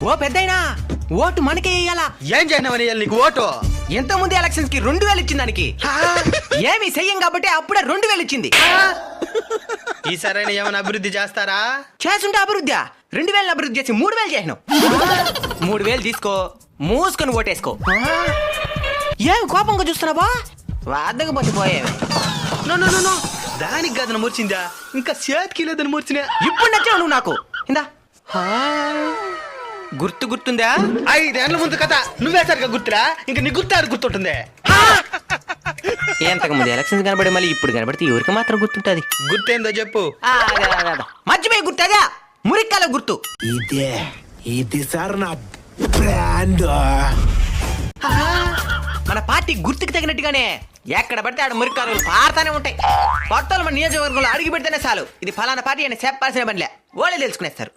ఓ పెద్దయినా vote మనకే వేయాలా? ఏం చేయనవని నీకు ఓటు? ఎంత ముందు ఎలక్షన్స్ కి 2000 ఇచ్చింది దానికి. ఏమి చెయ్యం కాబట్టి అప్పుడే 2000 ఇచ్చింది. ఈసారైనా ఏమైనా అభివృద్ధి చేస్తారా? చేస్తుంటే అభివృద్ధి 2000 అభివృద్ధి చేసి 3000 చేసినాం. 3000 తీసుకో, మూసుకొని ఓటేసుకో. ఏమి కోపంగా చూస్తున్నావా? వాదకు పోయేవి. నో దానికి గదన మూర్చిందా? ఇంకా చేతికి లేదని మూర్చినా. ఇప్పుడు నచ్చావు నువ్వు నాకు. ఇందా గుర్తుందా? 5 ఏళ్ల ముందు కథ నువ్వే సరిగా గుర్తురా? ఇంకా నీ గుర్తాడు గుర్తుంటుంది. ఎంతకు ముందు ఎలక్షన్స్ కనబడి మళ్ళీ ఇప్పుడు కనబడితే ఎవరికి మాత్రం గుర్తుంటది? గుర్తేందో చెప్పు. మర్చిపోయి గుర్తదా? మురిక్కాల గుర్తు. ఇది సార్ నా బ్రాండ్. మన పార్టీ గుర్తుకు తగినట్టుగానే ఎక్కడ పడితే ఆడ మురిక్కాలు పారుతానే ఉంటాయి. కొత్తలు మన నియోజకవర్గంలో అడిగి పెడితేనే చాలు ఇది ఫలానా పార్టీ అని చెప్పాల్సిన పనిలే, వాళ్ళే తెలుసుకునేస్తారు.